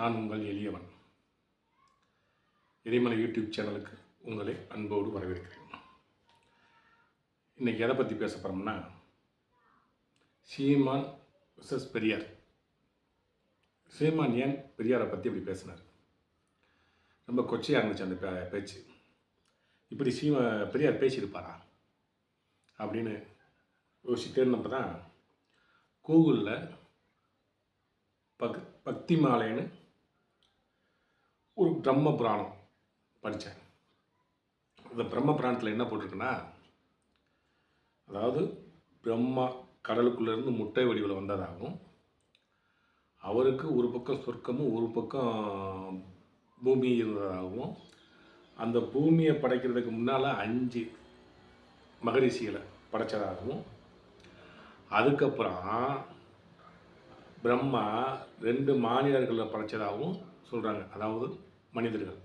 நான் உங்கள் எளியவன். இறைமலை யூடியூப் சேனலுக்கு உங்களை அன்போடு வரவேற்கிறேன். இன்றைக்கி எதை பற்றி பேச போகிறோம்னா, சீமான் விசஸ் பெரியார். சீமான் ஏன் பெரியாரை பற்றி இப்படி பேசினார்? ரொம்ப கொச்சையாக இருந்துச்சு அந்த பேச்சு. இப்படி பெரியார் பேசியிருப்பாரா அப்படின்னு யோசித்தேன்னப்போ தான் கூகுளில் பக்தி மாலைன்னு ஒரு பிரம்ம புராணம் படித்தேன். இந்த பிரம்ம புராணத்தில் என்ன போட்டிருக்குன்னா, அதாவது பிரம்மா கடலுக்குள்ளேருந்து முட்டை வடிவில் வந்ததாகவும், அவருக்கு ஒரு பக்கம் சொர்க்கமும் ஒரு பக்கம் பூமி இருந்ததாகவும், அந்த பூமியை படைக்கிறதுக்கு முன்னால் 5 மகரிஷிகளை படைத்ததாகவும், அதுக்கப்புறம் பிரம்மா 2 மானிடர்களை படைத்ததாகவும் சொல்கிறாங்க. அதாவது மனிதர்கள்,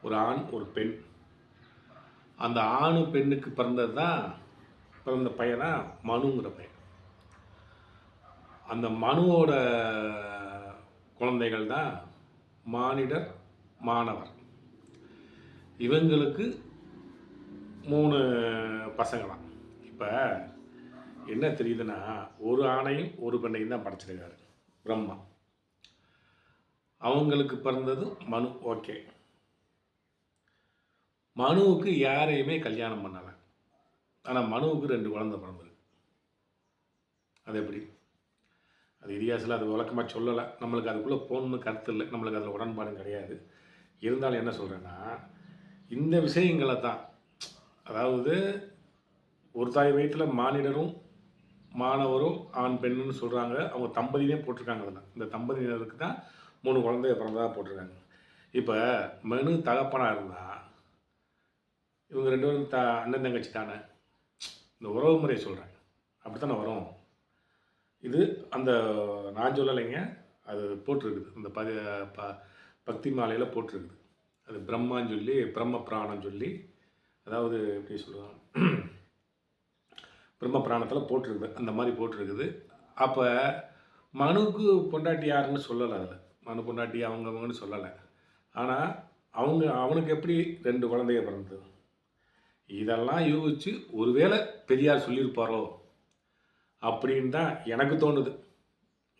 ஒரு ஆண் ஒரு பெண். அந்த ஆணு பெண்ணுக்கு பிறந்த பையனா மனுங்கிற பையன். அந்த மனுவோட குழந்தைகள் தான் மானிடர் மாணவர். இவங்களுக்கு 3 பசங்களாம். இப்போ என்ன தெரியுதுன்னா, ஒரு ஆணையும் ஒரு பெண்ணையும் தான் படைச்சிருக்காரு பிரம்மா. அவங்களுக்கு பிறந்தது மனு. ஓகே, மனுவுக்கு யாரையுமே கல்யாணம் பண்ணலை. ஆனால் மனுவுக்கு 2 குழந்தை பிறந்தது. அது எப்படி? அது இதிகாசத்தில் அது விளக்கமாக சொல்லலை. நம்மளுக்கு அதுக்குள்ளே போகணுன்னு கருத்து இல்லை, நம்மளுக்கு அதில் உடன்பாடும் கிடையாது. இருந்தாலும் என்ன சொல்கிறேன்னா, இந்த விஷயங்களை தான், அதாவது ஒரு தாய் வயிற்றில் மானிடரும் மாணவரும் ஆண் பெண்ணுன்னு சொல்கிறாங்க. அவங்க தம்பதியினே போட்டிருக்காங்க. அதில் இந்த தம்பதியினருக்கு தான் 3 குழந்தைய பிறந்ததாக போட்டிருக்காங்க. இப்போ மனு தகப்பனாக இருந்தால் இவங்க 2 பேரும் அண்ணன் தங்கச்சி தானே. இந்த உறவு முறை சொல்கிறேன், அப்படி தானே வரும். இது அந்த நான் சொல்லலைங்க, அது போட்டிருக்குது. இந்த பக்தி மாலையில் போட்டிருக்குது. அது பிரம்மான்னு சொல்லி, பிரம்ம புராணம் சொல்லி, அதாவது எப்படி சொல்லுவாங்க, பிரம்ம புராணத்தில் போட்டிருக்குது. அந்த மாதிரி போட்டிருக்குது. அப்போ மனுவுக்கு பொண்டாட்டி யாருன்னு சொல்லலை. அதில் மனு பொண்டாட்டி அவங்கன்னு சொல்லலை. ஆனால் அவனுக்கு எப்படி 2 குழந்தைய பிறந்தது? இதெல்லாம் யோசித்து ஒருவேளை பெரியார் சொல்லியிருப்பாரோ அப்படின்னு தான் எனக்கு தோணுது.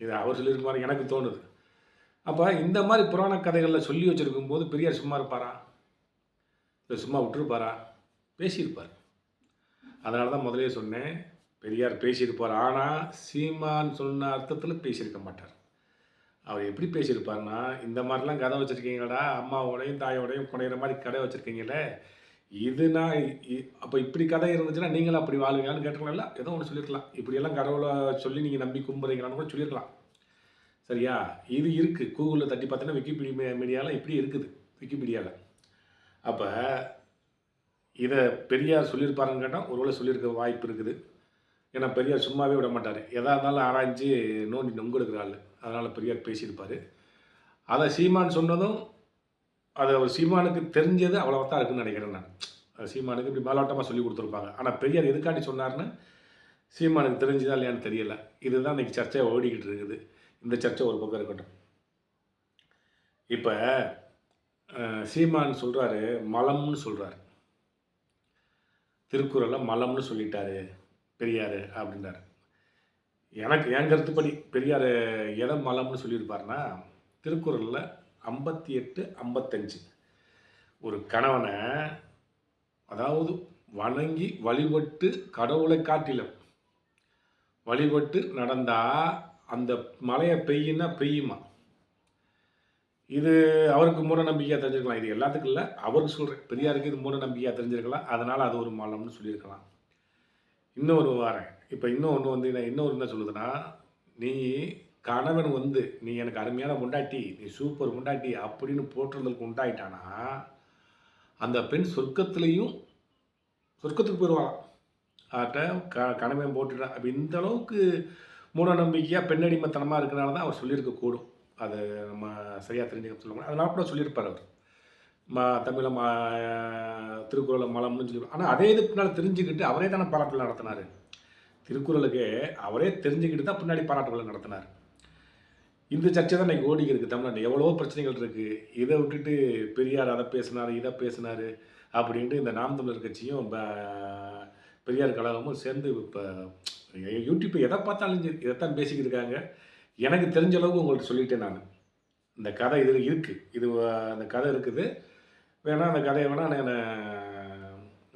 இது அவர் சொல்லியிருக்க மாதிரி எனக்கு தோணுது. அப்போ இந்த மாதிரி புராண கதைகளில் சொல்லி வச்சுருக்கும் போது பெரியார் சும்மா இருப்பாரா? இல்லை சும்மா விட்டுருப்பாரா? பேசியிருப்பார். அதனால தான் முதலே சொன்னேன், பெரியார் பேசியிருப்பார். ஆனால் சீமான் சொன்ன அர்த்தத்தில் பேசியிருக்க மாட்டார். அவர் எப்படி பேசியிருப்பார்னா, இந்த மாதிரிலாம் கதை வச்சுருக்கீங்களா, அம்மாவோடையும் தாயோடையும் புனைகிற மாதிரி கதை வச்சுருக்கீங்களே, இதுனா அப்போ இப்படி கதை இருந்துச்சுன்னா நீங்களும் அப்படி வாழுங்கன்னு கேட்டுக்கலாம்ல. ஏதோ ஒன்று சொல்லியிருக்கலாம். இப்படியெல்லாம் கடவுளை சொல்லி நீங்கள் நம்பி கும்புறீங்களான்னு கூட சொல்லியிருக்கலாம். சரியா? இது இருக்குது. கூகுளில் தட்டி பார்த்தீங்கன்னா விக்கிபீடியா மீடியாவில் இப்படி இருக்குது, விக்கிபீடியாவில். அப்போ இதை பெரியார் சொல்லியிருப்பாருன்னு கேட்டால் ஒருவேளை சொல்லியிருக்க வாய்ப்பு இருக்குது. ஏன்னா பெரியார் சும்மாவே விட மாட்டார். எதாக இருந்தாலும் ஆராய்ச்சி நோண்டி நொங்கெடுக்கிற ஆள். அதனால் பெரியார் பேசியிருப்பார். அதை சீமான் சொன்னதும் அது அவர் சீமானுக்கு தெரிஞ்சது அவ்வளோ தான் இருக்குன்னு நினைக்கிறேன் நான். அது சீமானுக்கு இப்படி மேலோட்டமாக சொல்லி கொடுத்துருப்பாங்க. ஆனால் பெரியார் எதுக்காண்டி சொன்னார்னு சீமானுக்கு தெரிஞ்சுதான் இல்லையான்னு தெரியலை. இதுதான் இன்றைக்கி சர்ச்சையை ஓடிக்கிட்டு இருக்குது. இந்த சர்ச்சை ஒரு பக்கம் இருக்கட்டும். இப்போ சீமான் சொல்கிறாரு, மலம்னு சொல்கிறாரு. திருக்குறளில் மலம்னு சொல்லிட்டாரு பெரியார் அப்படின்றார். எனக்கு என் கருத்துப்படி பெரியார் எதை மலம்னு சொல்லியிருப்பாருன்னா, திருக்குறளில் 58, 55 ஒரு கணவனை, அதாவது வணங்கி வழிபட்டு கடவுளை காட்டிலும் வழிபட்டு நடந்தால் அந்த மழையை பெய்யுமா. இது அவருக்கு மூட நம்பிக்கையாக தெரிஞ்சிருக்கலாம். இது எல்லாத்துக்கும் இல்லை, அவருக்கு சொல்கிறேன். பெரியாருக்கு இது மூட நம்பிக்கையாக தெரிஞ்சிருக்கலாம். அதனால் அது ஒரு மலம்னு சொல்லியிருக்கலாம். இன்னொரு வாரேன். இப்போ இன்னொன்று இன்னொரு என்ன சொல்லுதுன்னா, நீ கணவன் நீ எனக்கு அருமையான பொண்டாட்டி, நீ சூப்பர் பொண்டாட்டி அப்படின்னு போட்டுறதுக்கு உண்டாயிட்டானா, அந்த பெண் சொர்க்கத்துக்கு போயிடுவாளாம். கணவன் போட்டுட்டா. அப்போ இந்த அளவுக்கு மூட நம்பிக்கையாக பெண்ணடிமைத்தனமாக இருக்கிறனால தான் அவர் சொல்லியிருக்கக்கூடும். அது நம்ம சரியாக தெரிஞ்சுக்க சொல்ல முடியும். அதனால கூட சொல்லியிருப்பார் அவர். தமிழில் திருக்குறளில் மலம்னு சொல்லி. ஆனால் அதே இது பின்னால் தெரிஞ்சுக்கிட்டு அவரே தானே பாராட்டுகள் நடத்தினார். திருக்குறளுக்கு அவரே தெரிஞ்சுக்கிட்டு தான் பின்னாடி பாராட்டுகளை நடத்தினார். இந்த சர்ச்சை தான் இன்னைக்கு ஓடிக்கிட்டு இருக்கு தமிழ்நாட்டில். எவ்வளவோ பிரச்சனைகள் இருக்கு. இதை விட்டுட்டு பெரியார் அதை பேசினாரு, இதை பேசினாரு அப்படின்ட்டு இந்த நாம் தமிழர் கட்சியும் பெரியார் கழகமும் சேர்ந்து இப்போ யூடியூப் எதை பார்த்தாலும் சரி இதைத்தான் பேசிக்கிட்டு இருக்காங்க. எனக்கு தெரிஞ்ச அளவுக்கு உங்கள்கிட்ட சொல்லிட்டேன் நான். இந்த கதை இதில் இருக்குது. அந்த கதை இருக்குது. வேணால் அந்த கதையை வேணால் நான்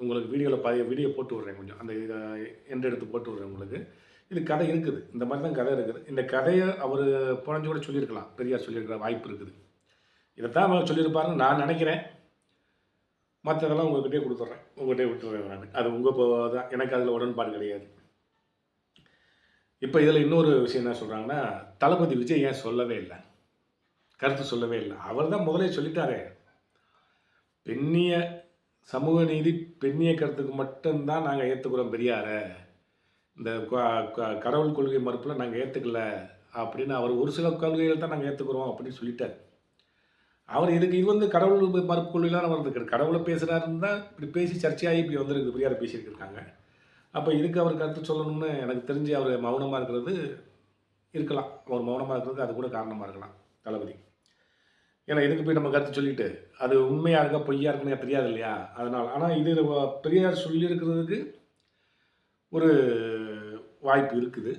உங்களுக்கு வீடியோ போட்டு விட்றேன். கொஞ்சம் அந்த இதை எடுத்து போட்டு விட்றேன் உங்களுக்கு. இது கதை இருக்குது. இந்த மாதிரி தான் கதை இருக்குது. இந்த கதையை அவர் புனைஞ்சு கூட சொல்லியிருக்கலாம். பெரியார் சொல்லியிருக்கிற வாய்ப்பு இருக்குது. இதைத்தான் அவர் சொல்லியிருப்பாருன்னு நான் நினைக்கிறேன். மற்றதெல்லாம் உங்கள்கிட்டே கொடுத்துட்றேன். உங்கள்கிட்டே விட்டுறேன் நான். அது உங்கள் தான். எனக்கு அதில் உடன்பாடு கிடையாது. இப்போ இதில் இன்னொரு விஷயம் என்ன சொல்கிறாங்கன்னா, தளபதி விஜய் ஏன் சொல்லவே இல்லை, கருத்து சொல்லவே இல்லை. அவர் தான் முதலே சொல்லிட்டாரே, பெண்ணிய சமூக நீதி பெண்ணிய கருத்துக்கு மட்டும்தான் நாங்கள் ஏற்றுக்கிறோம் பெரியாரை, இந்த கடவுள் கொள்கை மறுப்பில் நாங்கள் ஏற்றுக்கல அப்படின்னு அவர் ஒரு சில கொள்கைகள் தான் நாங்கள் ஏற்றுக்கிறோம் அப்படின்னு சொல்லிட்டார். அவர் இதுக்கு இது வந்து கடவுள் மறுப்பு கொள்கைலாம் வந்திருக்காரு. கடவுளை பேசுகிறாருன்னு தான் இப்படி பேசி சர்ச்சையாகி இப்படி வந்துருக்குது. பெரியாரை பேசியிருக்காங்க. அப்போ இதுக்கு அவர் கருத்து சொல்லணும்னு எனக்கு தெரிஞ்சு அவர் மௌனமாக இருக்கிறது இருக்கலாம். அவர் மௌனமாக இருக்கிறது அது கூட காரணமாக இருக்கலாம் தளபதி. ஏன்னா இதுக்கு போய் நம்ம கருத்து சொல்லிட்டு அது உண்மையாக இருக்கா பொய்யா இருக்குன்னு தெரியாது இல்லையா, அதனால். ஆனால் இது பெரியார் சொல்லியிருக்கிறதுக்கு ஒரு வாய்ப்பு இருக்குது.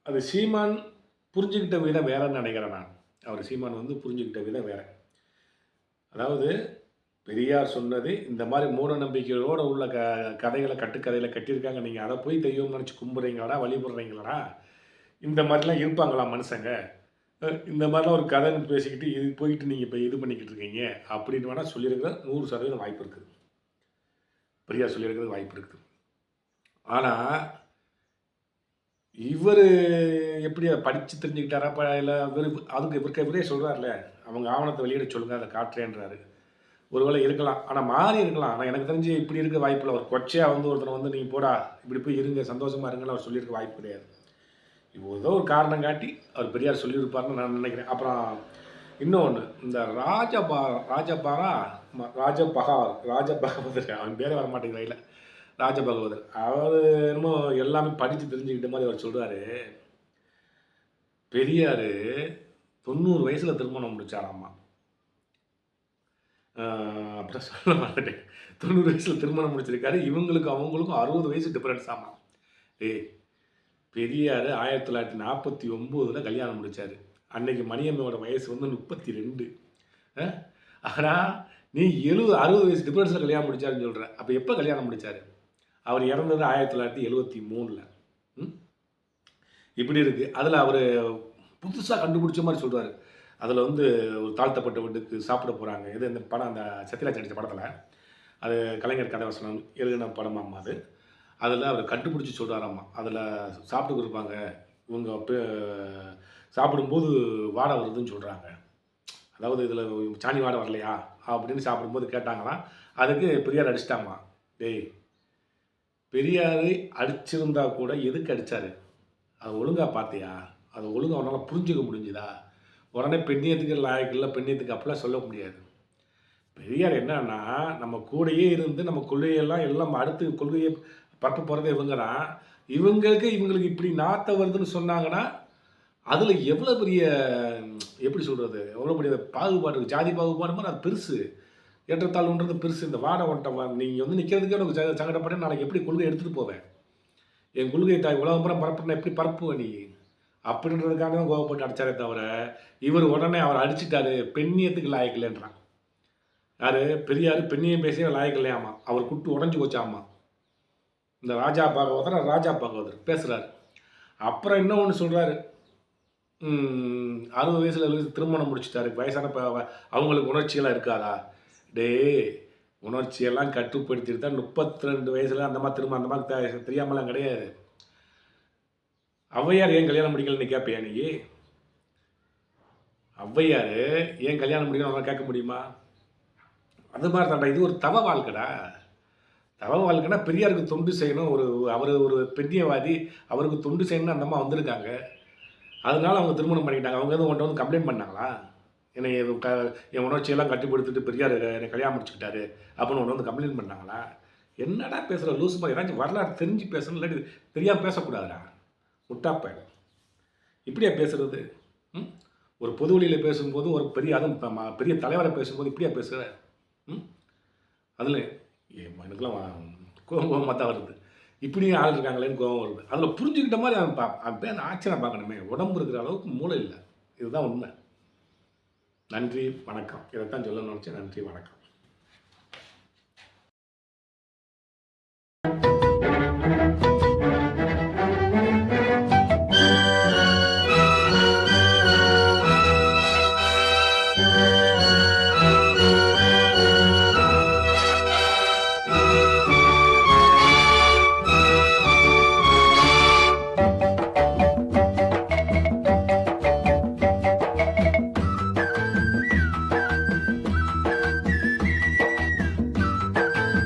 அது சீமான் புரிஞ்சுக்கிட்ட விதம் வேறன்னு நினைக்கிறேன் நான். அவர் சீமான் வந்து புரிஞ்சுக்கிட்ட விதம் வேற. அதாவது பெரியார் சொன்னது இந்த மாதிரி மூட நம்பிக்கையோடு உள்ள கதைகளை கட்டுக்கதையில் கட்டியிருக்காங்க. நீங்கள் அதை போய் தெய்வம் நினச்சி கும்பிட்றீங்களாடா, வழிபடுறீங்களாடா, இந்த மாதிரிலாம் இருப்பாங்களா மனுஷங்க, இந்த மாதிரிலாம் ஒரு கதைன்னு பேசிக்கிட்டு இது போயிட்டு நீங்கள் இப்போ இது பண்ணிக்கிட்டு இருக்கீங்க அப்படின்னு வேணால் சொல்லியிருக்கிற 100% வாய்ப்பு இருக்குது. பெரியார் சொல்லியிருக்கிறது வாய்ப்பு இருக்குது. ஆனால் இவர் எப்படி அதை படித்து தெரிஞ்சுக்கிட்டாரா இல்லை அதுக்கு இவரே சொல்கிறார்ல, அவங்க ஆவணத்தை வெளியிட சொல்லுங்கள், அதை காட்டுறேன்றாரு. ஒருவேளை இருக்கலாம். ஆனால் மாறி இருக்கலாம். ஆனால் எனக்கு தெரிஞ்சு இப்படி இருக்க வாய்ப்பு இல்லை. ஒரு கொச்சையாக வந்து ஒருத்தனை வந்து நீங்கள் போடா இப்படி போய் இருங்க சந்தோஷமாக இருங்கன்னு அவர் சொல்லியிருக்க வாய்ப்பு கிடையாது. இப்போ ஏதோ ஒரு காரணம் காட்டி அவர் பெரியார் சொல்லியிருப்பாருன்னு நான் நினைக்கிறேன். அப்புறம் இன்னொன்று, இந்த ராஜபகவதர் அவன் பேரே வரமாட்டேங்கிற இல்லை, ராஜபகவதர் அவர் என்னமோ எல்லாமே படித்து தெரிஞ்சுக்கிட்ட மாதிரி அவர் சொல்கிறாரு. பெரியார் 90 வயசில் திருமணம் முடித்தாராம்மா. அப்புறம் சொல்ல மாட்டேன். 90 வயசில் திருமணம் முடிச்சிருக்காரு. இவங்களுக்கும் அவங்களுக்கும் 60 வயசு டிஃப்ரென்ஸ் ஆமாம். பெரியார் 1949 கல்யாணம் முடித்தார். அன்னைக்கு மணியம்மையோட வயசு வந்து 32. ஆனால் நீ 60 வயசு டிஃப்ரென்ஸில் கல்யாணம் முடித்தாருன்னு சொல்கிற. அப்போ எப்போ கல்யாணம் முடித்தார்? அவர் இறந்தது 1973. இப்படி இருக்குது. அதில் அவர் புதுசாக கண்டுபிடிச்ச மாதிரி சொல்கிறார். அதில் வந்து ஒரு தாழ்த்தப்பட்ட வீட்டுக்கு சாப்பிட போகிறாங்க. இது இந்த படம் அந்த சத்யராஜ் நடித்த படத்தில், அது கலைஞர் கதைவசனம் எழுதின படமாம்மா அது. அதில் அவர் கண்டுபிடிச்சி சொல்கிறாராம்மா, அதில் சாப்பிட்டு இருப்பாங்க, இவங்க சாப்பிடும்போது வாடை வருதுன்னு சொல்கிறாங்க. அதாவது இதில் சாணி வாடை வரலையா அப்படின்னு சாப்பிடும்போது கேட்டாங்களாம். அதுக்கு பெரியார் அடிச்சிட்டாமா. டேய், பெரியார் அடிச்சிருந்தா கூட எதுக்கு அடித்தார்? அதை ஒழுங்காக பார்த்தியா? அதை ஒழுங்காக அவனால் புரிஞ்சுக்க முடிஞ்சுதா? உடனே பெண்ணியத்துக்கு லாயக்கில்லை, பெண்ணியத்துக்கு அப்படிலாம் சொல்ல முடியாது. பெரியார் என்னன்னா, நம்ம கூடையே இருந்து நம்ம கொள்கையெல்லாம் எல்லாம் அடுத்து கொள்கையை பரப்ப போகிறதே இவங்க தான். இவங்களுக்கு இப்படி நாத்த வருதுன்னு சொன்னாங்கன்னா அதில் எவ்வளோ பெரிய எப்படி சொல்கிறது, எவ்வளோ பெரிய பாகுபாடு, ஜாதி பாகுபாடு மாதிரி அது பெருசு. ஏற்றத்தாழ்வுன்றது பெருசு. இந்த வாட ஓட்டம் நீங்கள் வந்து நிற்கிறதுக்கே எனக்கு சங்கடப்பட்டு நாளைக்கு எப்படி கொள்கை எடுத்துகிட்டு போவேன்? என் கொள்கையை தாய் உலகம்புறம் பரப்புனா எப்படி பரப்புவேன் நீ அப்படின்றதுக்காக தான் கோவப்பட்டு அடித்தாரே தவிர, இவர் உடனே அவர் அடிச்சுட்டாரு பெண்ணியத்துக்கு லாயக்கில்லைன்றான். யார்? பெரியார் பெண்ணியம் பேசவே லாயக்கில்லையாமா. அவர் குட்டு உடஞ்சி போச்சாமா. இந்த ராஜா பாகவதர் பேசுகிறாரு. அப்புறம் இன்னும் ஒன்று சொல்கிறாரு, 60 வயசில் திருமணம் முடிச்சுட்டாரு, வயசான அவங்களுக்கு உணர்ச்சியெல்லாம் இருக்காதா? டே, உணர்ச்சியெல்லாம் கட்டுப்படுத்திட்டு தான் 32 வயசில் அந்த மாதிரி தெரியாமலாம் கிடையாது. ஔவையார் ஏன் கல்யாணம் முடிக்கலன்னு கேட்பையா நீ? ஔவையார் ஏன் கல்யாணம் முடிக்கணும் கேட்க முடியுமா? அது மாதிரி தான்டா, இது ஒரு தவ வாழ்க்கைடா. தவ வாழ்க்கைனா பெரியாருக்கு தொண்டு செய்யணும். அவர் ஒரு பெண்ணியவாதி, அவருக்கு தொண்டு செய்யணும்னு அந்த அம்மா வந்திருக்காங்க. அதனால அவங்க திருமணம் பண்ணிக்கிட்டாங்க. அவங்க எதுவும் வந்து கம்ப்ளைண்ட் பண்ணாங்களா? என்னை என் உணர்ச்சியெல்லாம் கட்டுப்படுத்திட்டு பெரியார் என்னை கல்யாணம் முடிச்சுக்கிட்டாரு அப்படின்னு ஒன்று வந்து கம்ப்ளைண்ட் பண்ணாங்களா? என்னடா பேசுகிற லூஸ் மாதிரி? ஏதாச்சும் வரலாறு தெரிஞ்சு பேசணும், இல்லாட்டி தெரியாமல் பேசக்கூடாதுடா. முட்டாப்பேன் இப்படியா பேசுகிறது? ஒரு பொது வழியில் பேசும்போது ஒரு பெரிய அதுவும் பெரிய தலைவரை பேசும்போது இப்படியா பேசுகிற? ம் அதில் எனக்குலாம் கோவமாக தான் வருது. இப்படியும் ஆள் இருக்காங்களேன்னு கோவம் வருது. அதில் புரிஞ்சுக்கிட்ட மாதிரி அவன் பேர் ஆச்சரியம் பார்க்கணுமே. உடம்பு இருக்கிற அளவுக்கு மூளை இல்லை. இதுதான் உண்மை. நன்றி, வணக்கம். இதைத்தான் சொல்லணும்னு நினச்சேன். நன்றி, வணக்கம்.